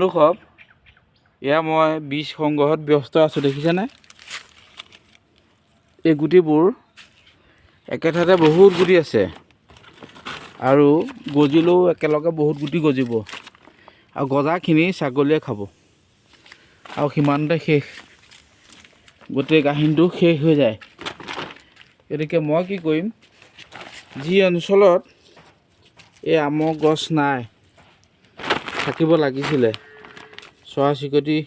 বন্ধুসৱ, এয়া মই বীজ সংগ্ৰহত ব্যস্ত আছোঁ, দেখিছেনে? এই গুটিবোৰ একেঠাইতে বহুত গুটি আছে আৰু গজিলেও একেলগে বহুত গুটি গজিব আৰু গজাখিনি ছাগলীয়ে খাব আৰু সিমানতে শেষ, গোটেই কাহিনীটো শেষ হৈ যায়। গতিকে মই কি কৰিম, যি অঞ্চলত এই আমৰ গছ নাই, থাকিব লাগিছিলে, চৰাই চিৰিকটি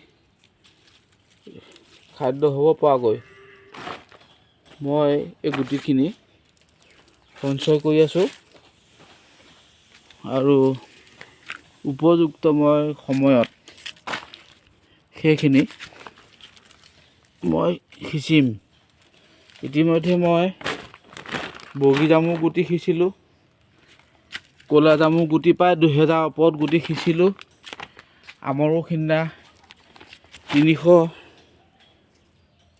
খাদ্য হ'ব পৰাকৈ, মই এই গুটিখিনি সঞ্চয় কৰি আছোঁ আৰু উপযুক্ত মই সময়ত সেইখিনি মই সিঁচিম। ইতিমধ্যে মই বগী জামুৰ গুটি সিঁচিলোঁ, ক'লা জামুৰ গুটি প্ৰায় 2000 ওপৰত গুটি সিঁচিলোঁ। আমৰো সিদিনা 300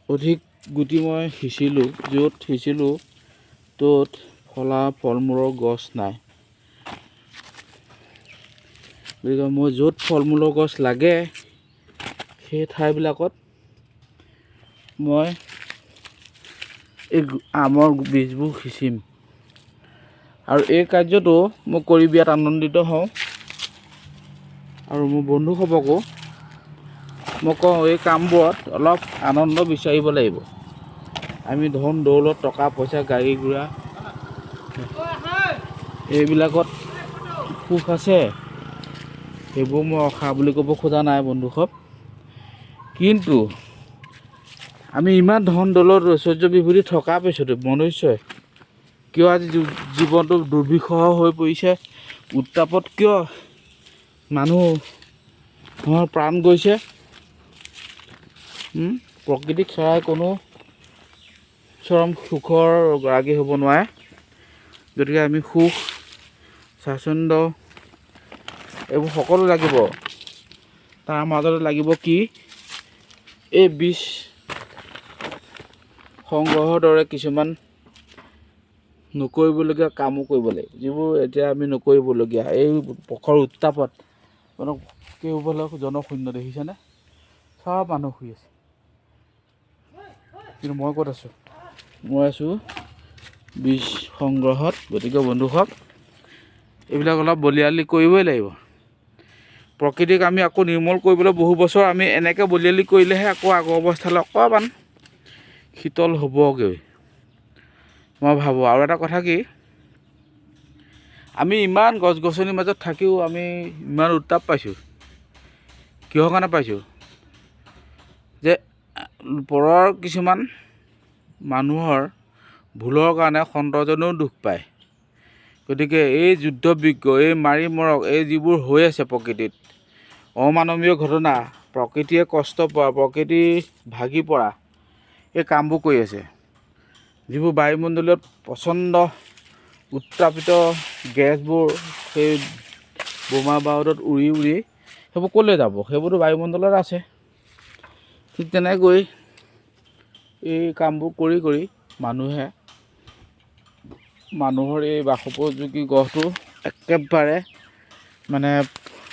অধিক গুটি মই সিঁচিলোঁ। য'ত সিঁচিলোঁ ত'ত ফল মূলৰ গছ নাই। গতিকে মই য'ত ফল মূলৰ গছ লাগে সেই ঠাইবিলাকত মই এই আমৰ বীজবোৰ সিঁচিম আৰু এই কাৰ্যটো মই কৰি বিৰাট আনন্দিত হওঁ আৰু মোৰ বন্ধুসৱকো মই কওঁ, এই কামবোৰত অলপ আনন্দ বিচাৰিব লাগিব। আমি ধন দৌলত, টকা পইচা, গাড়ী ঘোঁৰা এইবিলাকত সুখ আছে, সেইবোৰ মই ৰখা বুলি ক'ব খোজা নাই বন্ধুসৱ। কিন্তু আমি ইমান ধন দৌলত ঐশ্বৰ্য বিভূতি থকা পিছতো মনুষ্যই কিয় আজি জীৱনটো দুৰ্বিষহ হৈ পৰিছে, উত্তাপত কিয় মানুহৰ প্ৰাণ গৈছে? প্ৰকৃতিক চৰাই কোনো চৰম সুখৰ গৰাকী হ'ব নোৱাৰে। গতিকে আমি সুখ স্বাচ্ছন্দ্য এইবোৰ সকলো লাগিব, তাৰ মাজতে লাগিব কি, এই বীজ সংগ্ৰহৰ দৰে কিছুমান নকৰিবলগীয়া কামো কৰিব লাগিব, যিবোৰ এতিয়া আমি নকৰিবলগীয়া। এই প্ৰখৰ উত্তাপত কেওফালে জনশূন্য, দেখিছেনে? চব মানুহ শুই আছে, কিন্তু মই ক'ত আছোঁ? মই আছোঁ বীজ সংগ্ৰহত। গতিকে বন্ধুসৱ, এইবিলাক অলপ বলিয়ালি কৰিবই লাগিব। প্ৰকৃতিক আমি আকৌ নিৰ্মূল কৰিবলৈ বহু বছৰ আমি এনেকৈ বলিয়ালি কৰিলেহে আকৌ আগৰ অৱস্থালৈ অকণমান শীতল হ'বগৈ, মই ভাবোঁ। আৰু এটা কথা কি, আমি ইমান গছ গছনিৰ মাজত থাকিও আমি ইমান উত্তাপ পাইছোঁ, কিহৰ কাৰণে পাইছোঁ? যে পৰৰ কিছুমান মানুহৰ ভুলৰ কাৰণে সন্তানেও দুখ পায়। গতিকে এই যুদ্ধ বিগ্ৰহ, এই মাৰি মৰক, এই যিবোৰ হৈ আছে প্ৰকৃতিত, অমানৱীয় ঘটনা, প্ৰকৃতিয়ে কষ্ট পোৱা, প্ৰকৃতি ভাগি পৰা, এই কামবোৰ কৰি আছে। যিবোৰ বায়ুমণ্ডলত প্ৰচণ্ড উত্তাপিত গেছবোৰ সেই বোমা বাৰুদত উৰি উৰি সেইবোৰ ক'লৈ যাব? সেইবোৰতো বায়ুমণ্ডলত আছে। ঠিক তেনেকৈ এই কামবোৰ কৰি কৰি মানুহৰ এই বাসোপযোগী গ্ৰহটো একেবাৰে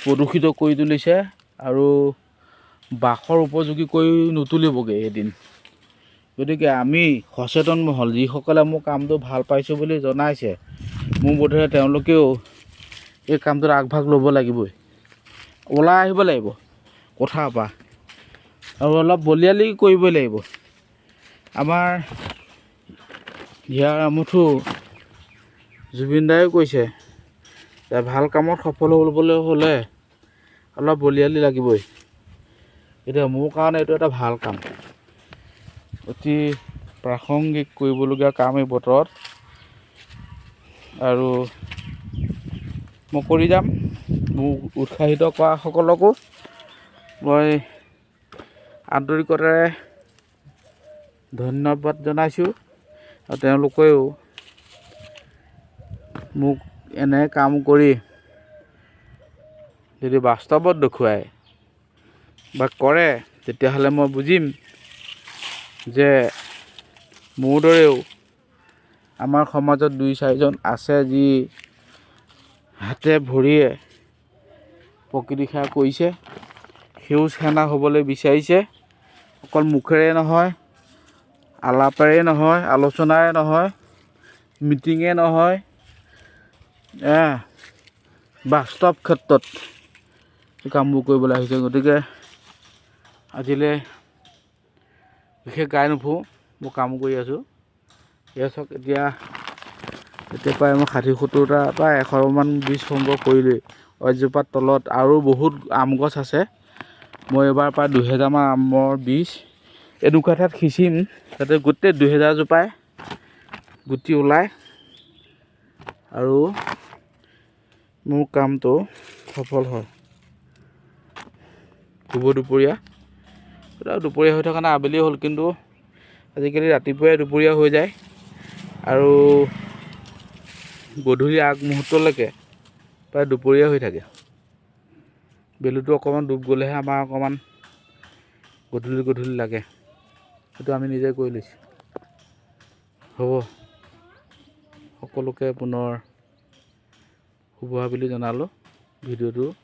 প্ৰদূষিত কৰি তুলিছে আৰু বাসৰ উপযোগী কৰি নুতুলিবগৈ এদিন। গতিকে আমি সচেতন মহল, যিসকলে মোৰ কামটো ভাল পাইছোঁ বুলি জনাইছে, মোৰ বোধেৰে তেওঁলোকেও এই কামটোত আগভাগ ল'ব লাগিবই, ওলাই আহিব লাগিব কথাৰ পৰা আৰু অলপ বলিয়ালি কৰিবই লাগিব। আমাৰ হিয়াৰ আমঠু জুবিন দায়েও কৈছে যে ভাল কামত সফল হ'বলৈ হ'লে অলপ বলিয়ালি লাগিবই। এতিয়া মোৰ কাৰণে এইটো এটা ভাল কাম, অতি প্ৰাসংগিক কৰিবলগীয়া কাম এই বতৰত, আৰু মই কৰি যাম। মোক উৎসাহিত কৰা সকলকো মই আন্তৰিকতাৰে ধন্যবাদ জনাইছোঁ আৰু তেওঁলোকেও মোক এনে কাম কৰি যদি বাস্তৱত দেখুৱায় বা কৰে, তেতিয়াহ'লে মই বুজিম যে মোৰ দৰেও আমাৰ সমাজত 2-4জন আছে, যি হাতে ভৰিয়ে প্ৰকৃতি সেৱা কৰিছে সেউজ সেনা হ'বলৈ বিচাৰিছে। অকল মুখেৰে নহয়, আলাপেৰে নহয়, আলোচনাৰে নহয়, মিটিঙে নহয়, বাস্তৱ ক্ষেত্ৰত কামবোৰ কৰিবলৈ আহিছে। গতিকে আজিলৈ বিশেষ গাই নুফুৰোঁ, মই কাম কৰি আছোঁ। এয়া চাওক, এতিয়া প্ৰায় মই 60-70টা প্ৰায় 100মান বীজ সংগ্ৰহ কৰিলোৱেই। এজোপাৰ তলত আৰু বহুত আম গছ আছে। মই এইবাৰ প্ৰায় 2000মান আমৰ বীজ এনেকুৱা ঠাইত সিঁচিম যাতে গোটেই 2000 জোপাই গুটি ওলায় আৰু মোৰ কামটো সফল হয়। দুপৰীয়া হৈ থকা নাই, আবেলি হ'ল, কিন্তু আজিকালি ৰাতিপুৱাই দুপৰীয়া হৈ যায় আৰু গধূলি আগমুহূৰ্তলৈকে প্ৰায় দুপৰীয়া হৈ থাকে। বেলিটো অকণমান ডুব গ'লেহে আমাৰ অকণমান গধূলি লাগে। সেইটো আমি নিজে কৰি লৈছোঁ। হ'ব, সকলোকে পুনৰ শুভ আবেলি জনালোঁ। ভিডিঅ'টো